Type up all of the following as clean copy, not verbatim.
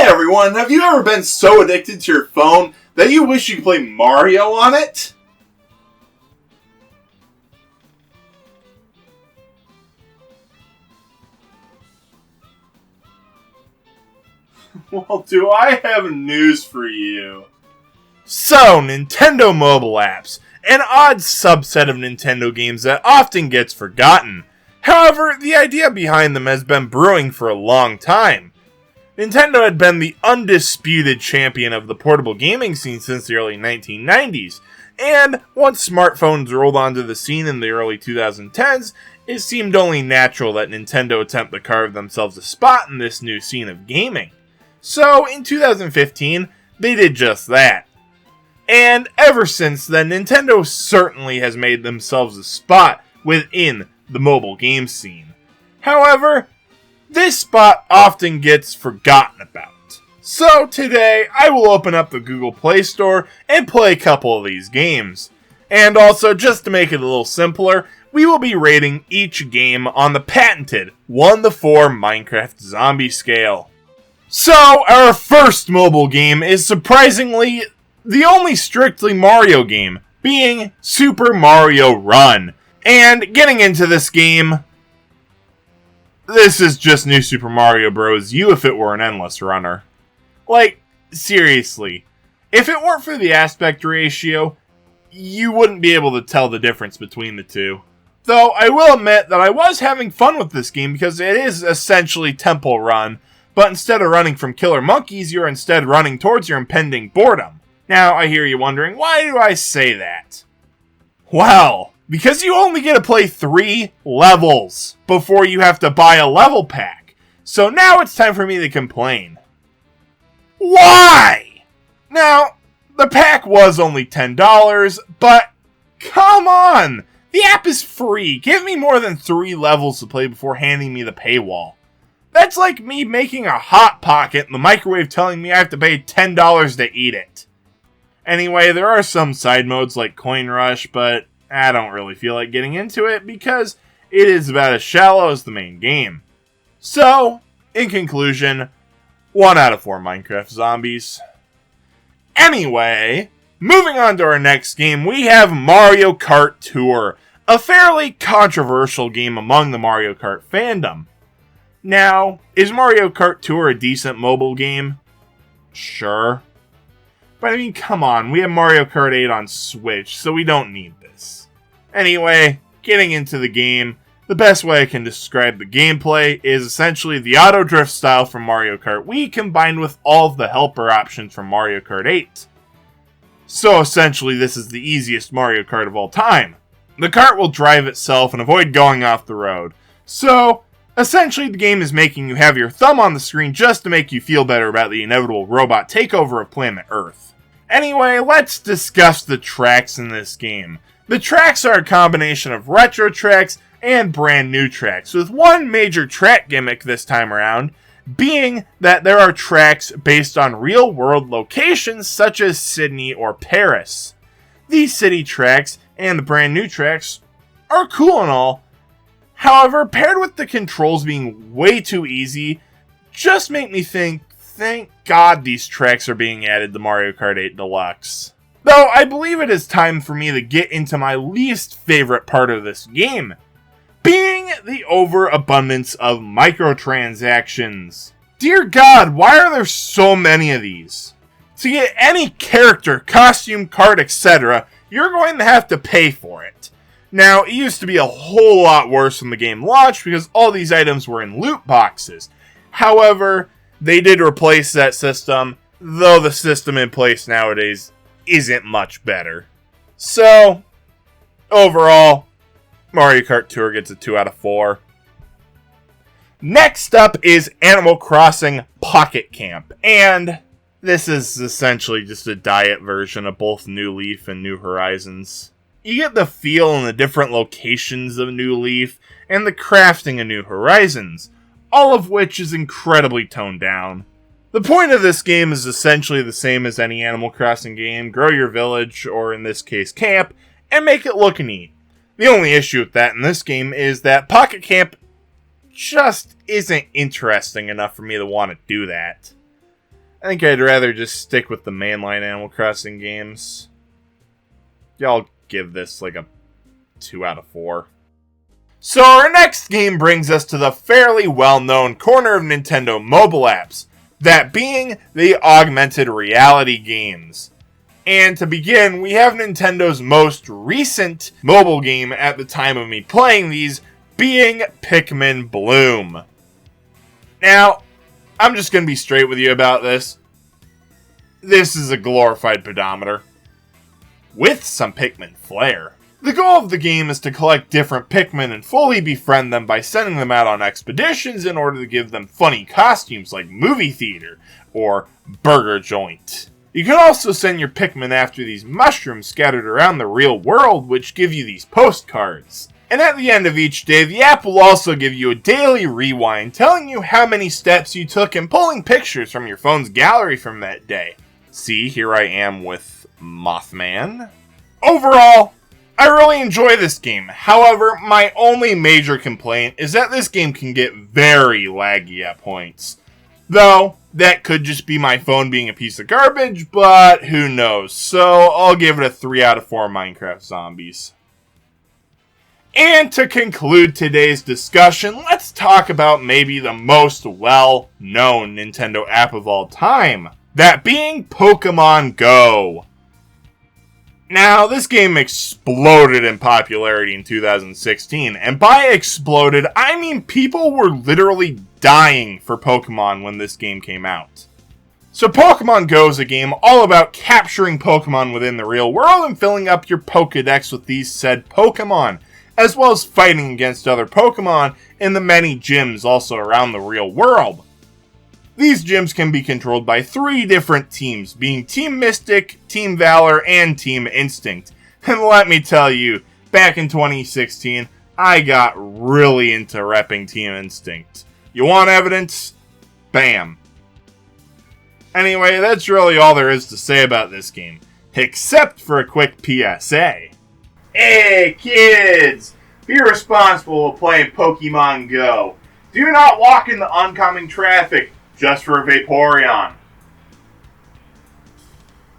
everyone, have you ever been so addicted to your phone that you wish you could play Mario on it? Well, do I have news for you? So, Nintendo mobile apps, an odd subset of Nintendo games that often gets forgotten. However, the idea behind them has been brewing for a long time. Nintendo had been the undisputed champion of the portable gaming scene since the early 1990s, and once smartphones rolled onto the scene in the early 2010s, it seemed only natural that Nintendo attempt to carve themselves a spot in this new scene of gaming. So, in 2015, they did just that. And ever since then, Nintendo certainly has made themselves a spot within the mobile game scene. However, this spot often gets forgotten about. So today, I will open up the Google Play Store and play a couple of these games. And also, just to make it a little simpler, we will be rating each game on the patented 1-to-4 Minecraft zombie scale. So, our first mobile game is surprisingly the only strictly Mario game, being Super Mario Run. And getting into this game, this is just New Super Mario Bros. U if it were an endless runner. Like, seriously, if it weren't for the aspect ratio, you wouldn't be able to tell the difference between the two. Though, I will admit that I was having fun with this game because it is essentially Temple Run, but instead of running from killer monkeys, you're instead running towards your impending boredom. Now, I hear you wondering, why do I say that? Well, because you only get to play 3 levels before you have to buy a level pack. So now it's time for me to complain. Why? Now, the pack was only $10, but come on! The app is free. Give me more than 3 levels to play before handing me the paywall. That's like me making a Hot Pocket and the microwave telling me I have to pay $10 to eat it. Anyway, there are some side modes like Coin Rush, but I don't really feel like getting into it because it is about as shallow as the main game. So, in conclusion, 1 out of 4 Minecraft zombies. Anyway, moving on to our next game, we have Mario Kart Tour, a fairly controversial game among the Mario Kart fandom. Now, is Mario Kart Tour a decent mobile game? Sure. But I mean, come on, we have Mario Kart 8 on Switch, so we don't need this. Anyway, getting into the game, the best way I can describe the gameplay is essentially the auto drift style from Mario Kart Wii combined with all of the helper options from Mario Kart 8. So essentially, this is the easiest Mario Kart of all time. The kart will drive itself and avoid going off the road. So, essentially, the game is making you have your thumb on the screen just to make you feel better about the inevitable robot takeover of planet Earth. Anyway, let's discuss the tracks in this game. The tracks are a combination of retro tracks and brand new tracks, with one major track gimmick this time around being that there are tracks based on real-world locations such as Sydney or Paris. These city tracks and the brand new tracks are cool and all. However, paired with the controls being way too easy, just make me think, thank God these tracks are being added to Mario Kart 8 Deluxe. Though, I believe it is time for me to get into my least favorite part of this game, being the overabundance of microtransactions. Dear God, why are there so many of these? To get any character, costume, card, etc., you're going to have to pay for it. Now, it used to be a whole lot worse when the game launched because all these items were in loot boxes. However, they did replace that system, though the system in place nowadays isn't much better. So, overall, Mario Kart Tour gets a 2 out of 4. Next up is Animal Crossing Pocket Camp, and this is essentially just a diet version of both New Leaf and New Horizons. You get the feel in the different locations of New Leaf and the crafting of New Horizons, all of which is incredibly toned down. The point of this game is essentially the same as any Animal Crossing game: grow your village, or in this case camp, and make it look neat. The only issue with that in this game is that Pocket Camp just isn't interesting enough for me to want to do that. I think I'd rather just stick with the mainline Animal Crossing games. Yeah, I'll give this like a 2 out of 4. So our next game brings us to the fairly well-known corner of Nintendo mobile apps, that being the augmented reality games. And to begin, we have Nintendo's most recent mobile game at the time of me playing these, being Pikmin Bloom. Now, I'm just going to be straight with you about this. This is a glorified pedometer, with some Pikmin flair. The goal of the game is to collect different Pikmin and fully befriend them by sending them out on expeditions in order to give them funny costumes like movie theater or burger joint. You can also send your Pikmin after these mushrooms scattered around the real world, which give you these postcards. And at the end of each day, the app will also give you a daily rewind telling you how many steps you took and pulling pictures from your phone's gallery from that day. See, here I am with Mothman. Overall, I really enjoy this game. However, my only major complaint is that this game can get very laggy at points. Though, that could just be my phone being a piece of garbage, but who knows. So, I'll give it a 3 out of 4 Minecraft Zombies. And to conclude today's discussion, let's talk about maybe the most well-known Nintendo app of all time. That being Pokemon Go. Now, this game exploded in popularity in 2016, and by exploded, I mean people were literally dying for Pokemon when this game came out. So Pokemon Go is a game all about capturing Pokemon within the real world and filling up your Pokedex with these said Pokemon, as well as fighting against other Pokemon in the many gyms also around the real world. These gyms can be controlled by 3 different teams, being Team Mystic, Team Valor, and Team Instinct. And let me tell you, back in 2016, I got really into repping Team Instinct. You want evidence? Bam. Anyway, that's really all there is to say about this game, except for a quick PSA. Hey kids! Be responsible while playing Pokemon Go. Do not walk in the oncoming traffic just for a Vaporeon.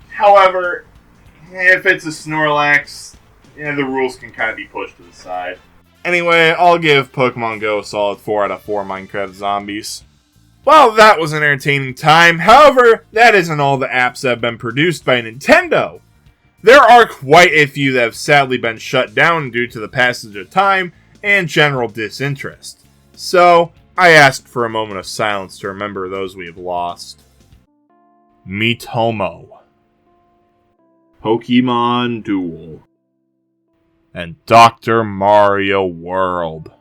However, if it's a Snorlax, the rules can kind of be pushed to the side. Anyway, I'll give Pokemon Go a solid 4 out of 4 Minecraft Zombies. Well, that was an entertaining time. However, that isn't all the apps that have been produced by Nintendo. There are quite a few that have sadly been shut down due to the passage of time and general disinterest. So, I asked for a moment of silence to remember those we have lost. Miitomo, Pokemon Duel, and Dr. Mario World.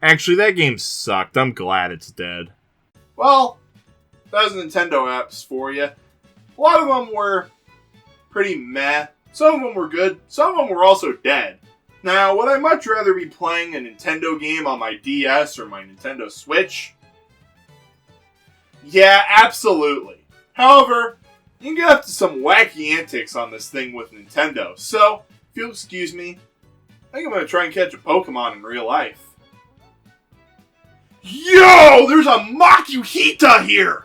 Actually, that game sucked. I'm glad it's dead. Well, those Nintendo apps for you. A lot of them were pretty meh. Some of them were good. Some of them were also dead. Now, would I much rather be playing a Nintendo game on my DS or my Nintendo Switch? Yeah, absolutely. However, you can get up to some wacky antics on this thing with Nintendo. So, if you'll excuse me, I think I'm going to try and catch a Pokemon in real life. Yo! There's a Makuhita here!